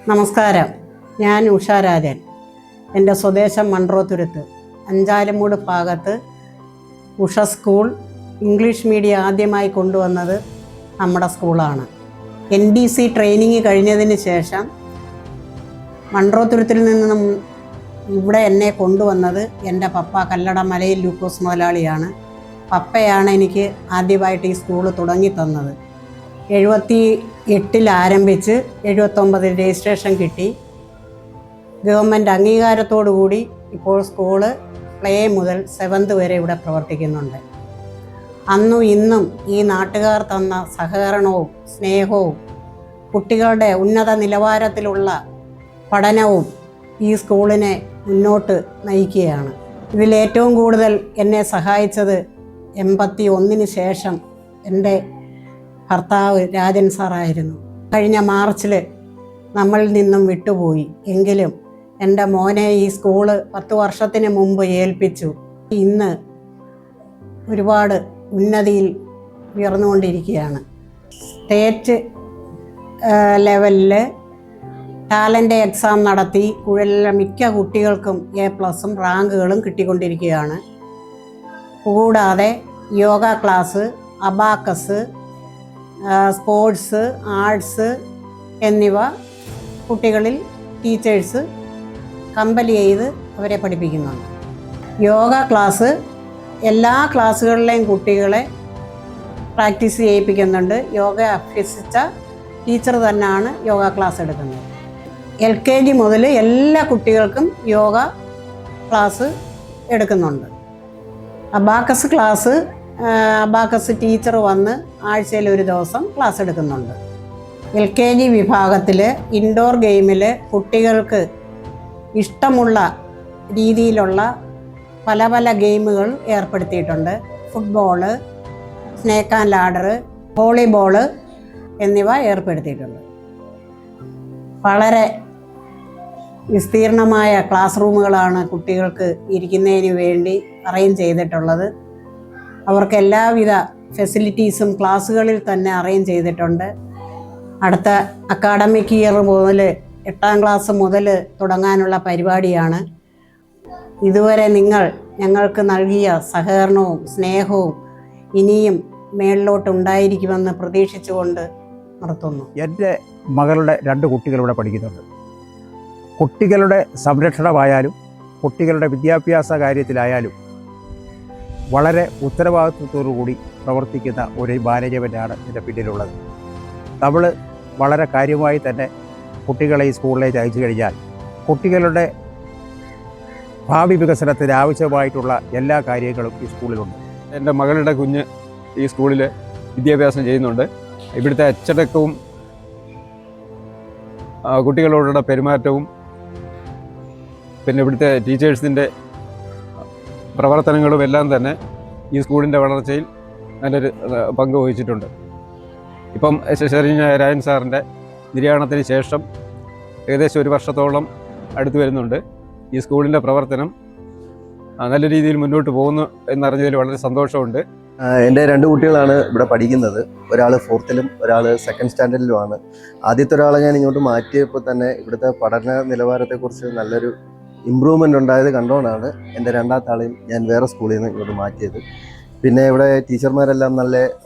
നമസ്കാരം, ഞാൻ ഉഷാരാജൻ. എൻ്റെ സ്വദേശം മൺട്രോത്തുരുത്ത് അഞ്ചാലുമൂട് ഭാഗത്ത് ഉഷ സ്കൂൾ ഇംഗ്ലീഷ് മീഡിയം ആദ്യമായി കൊണ്ടുവന്നത് നമ്മുടെ സ്കൂളാണ്. NDC ട്രെയിനിങ് കഴിഞ്ഞതിന് ശേഷം മൺട്രോത്തുരുത്തിൽ നിന്നും ഇവിടെ എന്നെ കൊണ്ടുവന്നത് എൻ്റെ പപ്പ കല്ലട മലയിൽ ലൂക്കോസ് മുതലാളിയാണ്. പപ്പയാണ് എനിക്ക് ആദ്യമായിട്ട് ഈ സ്കൂൾ തുടങ്ങി തന്നത്. 78 ആരംഭിച്ച് 79 രജിസ്ട്രേഷൻ കിട്ടി. ഗവൺമെൻറ് അംഗീകാരത്തോടു കൂടി ഇപ്പോൾ സ്കൂള് പ്ലേ മുതൽ 7th വരെ ഇവിടെ പ്രവർത്തിക്കുന്നുണ്ട്. അന്നും ഇന്നും ഈ നാട്ടുകാർ തന്ന സഹകരണവും സ്നേഹവും കുട്ടികളുടെ ഉന്നത നിലവാരത്തിലുള്ള പഠനവും ഈ സ്കൂളിനെ മുന്നോട്ട് നയിക്കുകയാണ്. ഇതിലേറ്റവും കൂടുതൽ എന്നെ സഹായിച്ചത് 81 ശേഷം എൻ്റെ ഭർത്താവ് രാജൻ സാറായിരുന്നു. കഴിഞ്ഞ മാർച്ചിൽ നമ്മളിൽ നിന്നും വിട്ടുപോയി. എങ്കിലും എൻ്റെ മോനെ ഈ സ്കൂള് 10 വർഷത്തിന് മുമ്പ് ഏൽപ്പിച്ചു. ഇന്ന് ഒരുപാട് ഉന്നതിയിൽ ഉയർന്നുകൊണ്ടിരിക്കുകയാണ്. സ്റ്റേറ്റ് ലെവലിൽ ടാലൻ്റ് എക്സാം നടത്തി കുഴലിലെ മിക്ക കുട്ടികൾക്കും A+ റാങ്കുകളും കിട്ടിക്കൊണ്ടിരിക്കുകയാണ്. കൂടാതെ yoga class, abacus, sports, arts എന്നിവ കുട്ടികളിൽ ടീച്ചേഴ്സ് കമ്പൽ ചെയ്ത് അവരെ പഠിപ്പിക്കുന്നുണ്ട്. യോഗ ക്ലാസ് എല്ലാ ക്ലാസ്സുകളിലെയും കുട്ടികളെ പ്രാക്ടീസ് ചെയ്യിപ്പിക്കുന്നുണ്ട്. യോഗ അഭ്യസിച്ച ടീച്ചർ തന്നെയാണ് യോഗ ക്ലാസ് എടുക്കുന്നത്. LKG മുതൽ എല്ലാ കുട്ടികൾക്കും യോഗ ക്ലാസ് എടുക്കുന്നുണ്ട്. അബാക്കസ് ടീച്ചർ വന്ന് ആഴ്ചയിൽ ഒരു ദിവസം ക്ലാസ് എടുക്കുന്നുണ്ട്. LKG വിഭാഗത്തിൽ ഇൻഡോർ ഗെയിമിൽ കുട്ടികൾക്ക് ഇഷ്ടമുള്ള രീതിയിലുള്ള പല പല ഗെയിമുകൾ ഏർപ്പെടുത്തിയിട്ടുണ്ട്. Football, snake and ladder, volleyball എന്നിവ ഏർപ്പെടുത്തിയിട്ടുണ്ട്. വളരെ വിസ്തീർണമായ ക്ലാസ് റൂമുകളാണ് കുട്ടികൾക്ക് ഇരിക്കുന്നതിന് വേണ്ടി അറേഞ്ച് ചെയ്തിട്ടുള്ളത്. അവർക്ക് എല്ലാവിധ ഫെസിലിറ്റീസും ക്ലാസ്സുകളിൽ തന്നെ അറേഞ്ച് ചെയ്തിട്ടുണ്ട്. അടുത്ത അക്കാഡമിക് ഇയർ മുതൽ 8ാം ക്ലാസ് മുതൽ തുടങ്ങാനുള്ള പരിപാടിയാണ്. ഇതുവരെ നിങ്ങൾ ഞങ്ങൾക്ക് നൽകിയ സഹകരണവും സ്നേഹവും ഇനിയും മേളിലോട്ട് ഉണ്ടായിരിക്കുമെന്ന് പ്രതീക്ഷിച്ചുകൊണ്ട് നിർത്തുന്നു. എൻ്റെ മകളുടെ 2 കുട്ടികളിവിടെ പഠിക്കുന്നുണ്ട്. കുട്ടികളുടെ സംരക്ഷണമായാലും കുട്ടികളുടെ വിദ്യാഭ്യാസ കാര്യത്തിലായാലും വളരെ ഉത്തരവാദിത്വത്തോടു കൂടി പ്രവർത്തിക്കുന്ന ഒരു മാനേജ്മെൻറ്റാണ് ഇതിൻ്റെ പിന്നിലുള്ളത്. നമ്മൾ വളരെ കാര്യമായി തന്നെ കുട്ടികളെ ഈ സ്കൂളിലേക്ക് അയച്ചു കഴിഞ്ഞാൽ കുട്ടികളുടെ ഭാവി വികസനത്തിന് ആവശ്യമായിട്ടുള്ള എല്ലാ കാര്യങ്ങളും ഈ സ്കൂളിലുണ്ട്. എൻ്റെ മകളുടെ കുഞ്ഞ് ഈ സ്കൂളിൽ വിദ്യാഭ്യാസം ചെയ്യുന്നുണ്ട്. ഇവിടുത്തെ അച്ചടക്കവും കുട്ടികളോടുള്ള പെരുമാറ്റവും പിന്നെ ഇവിടുത്തെ ടീച്ചേഴ്സിൻ്റെ പ്രവർത്തനങ്ങളും എല്ലാം തന്നെ ഈ സ്കൂളിൻ്റെ വളർച്ചയിൽ നല്ലൊരു പങ്ക് വഹിച്ചിട്ടുണ്ട്. ഇപ്പം രാജൻ സാറിൻ്റെ നിര്യാണത്തിന് ശേഷം ഏകദേശം 1 വർഷത്തോളം അടുത്ത് വരുന്നുണ്ട്. ഈ സ്കൂളിൻ്റെ പ്രവർത്തനം നല്ല രീതിയിൽ മുന്നോട്ട് പോകുന്നു എന്നറിഞ്ഞതിൽ വളരെ സന്തോഷമുണ്ട്. എൻ്റെ 2 കുട്ടികളാണ് ഇവിടെ പഠിക്കുന്നത്. ഒരാൾ 4th ഒരാൾ 2nd സ്റ്റാൻഡേർഡിലുമാണ്. ആദ്യത്തെ ഒരാളെ ഞാൻ ഇങ്ങോട്ട് മാറ്റിയപ്പോൾ തന്നെ ഇവിടുത്തെ പഠന നിലവാരത്തെക്കുറിച്ച് നല്ലൊരു ഇമ്പ്രൂവ്മെൻ്റ് ഉണ്ടായത് കണ്ടുകൊണ്ടാണ് എൻ്റെ 2ാമത്തെ ആളെയും ഞാൻ വേറെ സ്കൂളിൽ നിന്ന് ഇങ്ങോട്ട് മാറ്റിയത്. പിന്നെ ഇവിടെ ടീച്ചർമാരെല്ലാം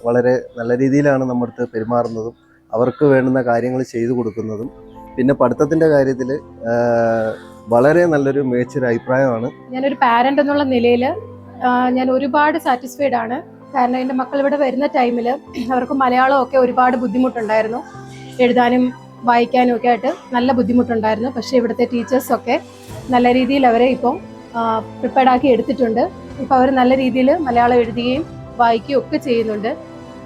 വളരെ നല്ല രീതിയിലാണ് നമ്മുടെ അടുത്ത് പെരുമാറുന്നതും അവർക്ക് വേണ്ടുന്ന കാര്യങ്ങൾ ചെയ്തു കൊടുക്കുന്നതും. പിന്നെ പഠിത്തത്തിൻ്റെ കാര്യത്തിൽ വളരെ നല്ലൊരു മികച്ചൊരു അഭിപ്രായമാണ്. ഞാനൊരു പാരൻ്റ് എന്നുള്ള നിലയിൽ ഞാൻ ഒരുപാട് സാറ്റിസ്ഫൈഡ് ആണ്. കാരണം എൻ്റെ മക്കൾ ഇവിടെ വരുന്ന ടൈമിൽ അവർക്ക് മലയാളമൊക്കെ ഒരുപാട് ബുദ്ധിമുട്ടുണ്ടായിരുന്നു. എഴുതാനും വായിക്കാനും ഒക്കെ ആയിട്ട് നല്ല ബുദ്ധിമുട്ടുണ്ടായിരുന്നു. പക്ഷേ ഇവിടുത്തെ ടീച്ചേഴ്സൊക്കെ നല്ല രീതിയിൽ അവരെ ഇപ്പോൾ പ്രിപ്പയർഡാക്കി എടുത്തിട്ടുണ്ട്. ഇപ്പോൾ അവർ നല്ല രീതിയിൽ മലയാളം എഴുതുകയും വായിക്കുകയും ഒക്കെ ചെയ്യുന്നുണ്ട്.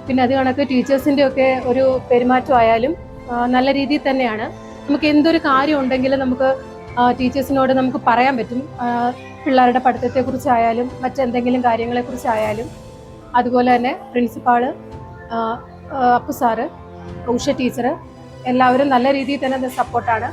പിന്നെ അത് കണക്ക് ടീച്ചേഴ്സിൻ്റെ ഒക്കെ ഒരു പെരുമാറ്റമായാലും നല്ല രീതിയിൽ തന്നെയാണ്. നമുക്ക് എന്തൊരു കാര്യം ഉണ്ടെങ്കിലും നമുക്ക് ടീച്ചേഴ്സിനോട് നമുക്ക് പറയാൻ പറ്റും. പിള്ളേരുടെ പഠിത്തത്തെക്കുറിച്ചായാലും മറ്റെന്തെങ്കിലും കാര്യങ്ങളെക്കുറിച്ചായാലും. അതുപോലെ തന്നെ principal, Appu sir, Usha teacher എല്ലാവരും നല്ല രീതിയിൽ തന്നെ സപ്പോർട്ടാണ്.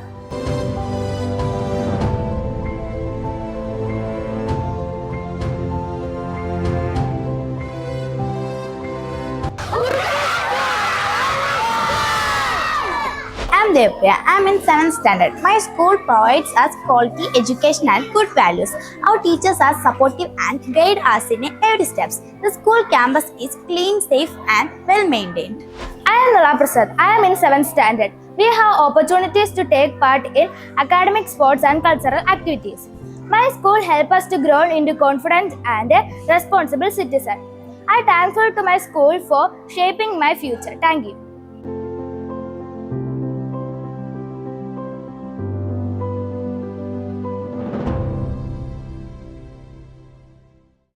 Devpriya. I am in 7th standard. My school provides us quality education and good values. Our teachers are supportive and guide us in every steps. The school campus is clean, safe and well maintained. I am Nala Prasad. I am in 7th standard. We have opportunities to take part in academic, sports and cultural activities. My school helps us to grow into confident and a responsible citizen. I am thankful to my school for shaping my future. Thank you.